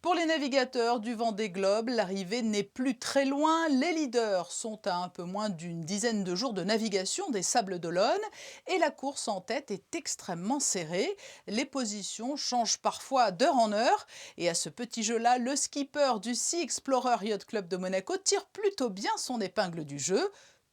Pour les navigateurs du Vendée Globe, l'arrivée n'est plus très loin. Les leaders sont à un peu moins d'une dizaine de jours de navigation des Sables d'Olonne et la course en tête est extrêmement serrée. Les positions changent parfois d'heure en heure et à ce petit jeu-là, le skipper du Sea Explorer Yacht Club de Monaco tire plutôt bien son épingle du jeu.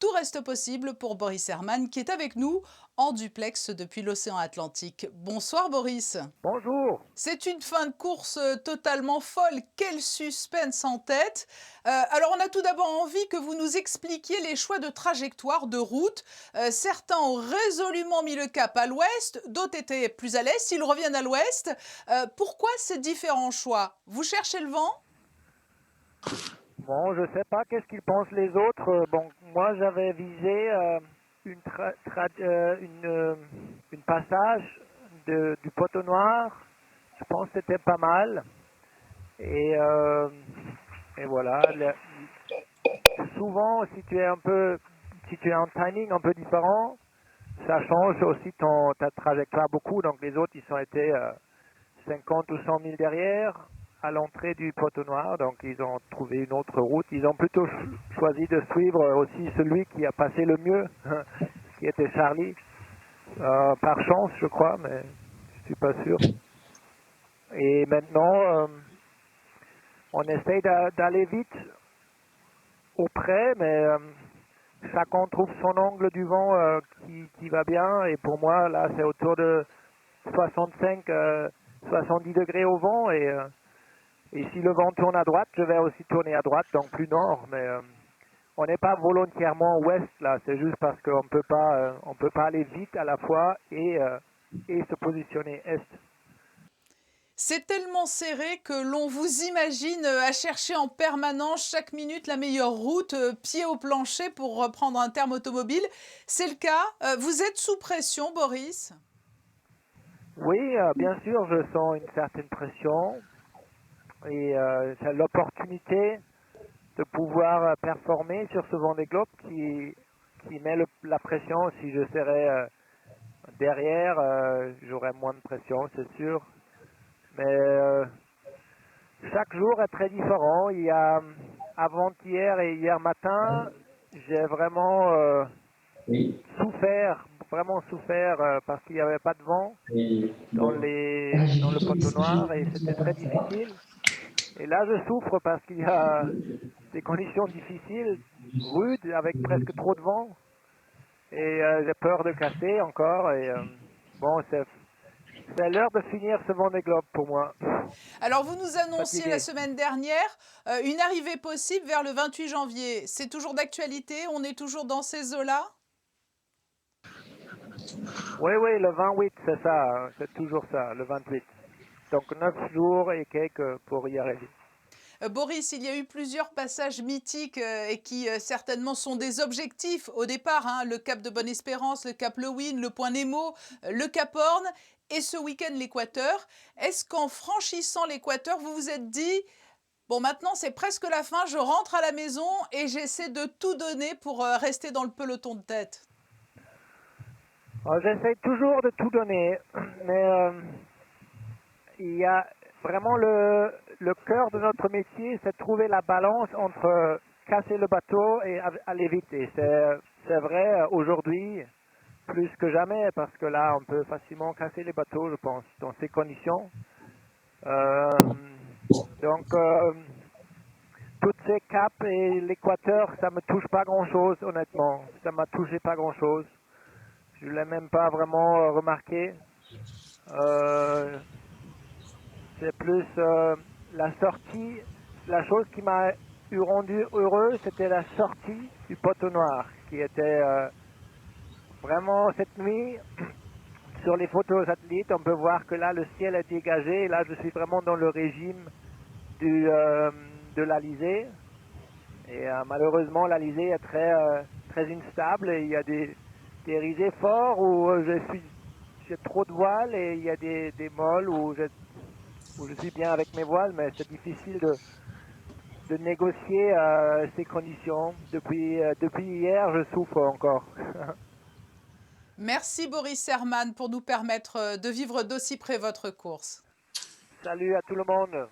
Tout reste possible pour Boris Herman qui est avec nous en duplex depuis l'océan Atlantique. Bonsoir Boris. Bonjour. C'est une fin de course totalement folle. Quel suspense en tête. Alors, on a tout d'abord envie que vous nous expliquiez les choix de trajectoire, de route. Certains ont résolument mis le cap à l'ouest, d'autres étaient plus à l'est. Ils reviennent à l'ouest. Pourquoi ces différents choix? Vous cherchez le vent? Bon, je sais pas qu'est-ce qu'ils pensent les autres. Bon, moi j'avais visé une passage du poteau noir. Je pense que c'était pas mal. Et, euh, et voilà. Souvent, si tu es en timing un peu différent, ça change aussi ta trajectoire beaucoup. Donc les autres, ils ont été 50 ou 100 000 derrière à l'entrée du poteau noir, donc ils ont trouvé une autre route. Ils ont plutôt choisi de suivre aussi celui qui a passé le mieux, qui était Charlie, par chance je crois, mais je suis pas sûr. Et maintenant, on essaye d'aller vite auprès, mais chacun trouve son angle du vent qui va bien. Et pour moi, là, c'est autour de 65, 70 degrés au vent. Et si le vent tourne à droite, je vais aussi tourner à droite, donc plus nord. Mais on n'est pas volontairement ouest là, c'est juste parce qu'on on peut pas aller vite à la fois et se positionner est. C'est tellement serré que l'on vous imagine à chercher en permanence chaque minute la meilleure route, pied au plancher pour reprendre un terme automobile. C'est le cas. Vous êtes sous pression, Boris? Oui, bien sûr, je sens une certaine pression et c'est l'opportunité de pouvoir performer sur ce Vendée Globe qui met la pression. Si je serais derrière, j'aurais moins de pression, c'est sûr. Mais chaque jour est très différent. Il y a avant-hier et hier matin, j'ai vraiment souffert, vraiment souffert parce qu'il n'y avait pas de vent dans le poteau noir et c'était très difficile. Et là, je souffre parce qu'il y a des conditions difficiles, rudes, avec presque trop de vent. Et j'ai peur de casser encore. Et bon, c'est l'heure de finir ce Vendée Globe pour moi. Alors, vous nous annonciez la Fatigué. semaine dernière une arrivée possible vers le 28 janvier. C'est toujours d'actualité? On est toujours dans ces eaux-là? Oui, oui, le 28, c'est ça, hein, c'est toujours ça, le 28. Donc 9 jours et quelques pour y arriver. Boris, il y a eu plusieurs passages mythiques et qui certainement sont des objectifs au départ, hein, le cap de Bonne-Espérance, le cap Lewin, le point Nemo, le cap Horn et ce week-end l'Équateur. Est-ce qu'en franchissant l'Équateur, vous vous êtes dit, bon maintenant c'est presque la fin, je rentre à la maison et j'essaie de tout donner pour rester dans le peloton de tête? Alors, j'essaie toujours de tout donner, mais il y a vraiment le cœur de notre métier, c'est de trouver la balance entre casser le bateau et aller vite. Et c'est vrai aujourd'hui, plus que jamais, parce que là, on peut facilement casser les bateaux, je pense, dans ces conditions. Euh, donc, toutes ces caps et l'équateur, ça me touche pas grand-chose, honnêtement. Ça m'a touché pas grand-chose. Je l'ai même pas vraiment remarqué. Euh, c'est plus la sortie. La chose qui m'a rendu heureux, c'était la sortie du poteau noir, qui était vraiment cette nuit. Sur les photos satellites, on peut voir que là, le ciel est dégagé. Et là, je suis vraiment dans le régime de l'Alizé. Et malheureusement, l'Alizé est très instable. Et il y a des risées forts où j'ai trop de voiles et il y a des molles où je suis bien avec mes voiles, mais c'est difficile de négocier ces conditions. Depuis hier, je souffre encore. Merci Boris Herman pour nous permettre de vivre d'aussi près votre course. Salut à tout le monde.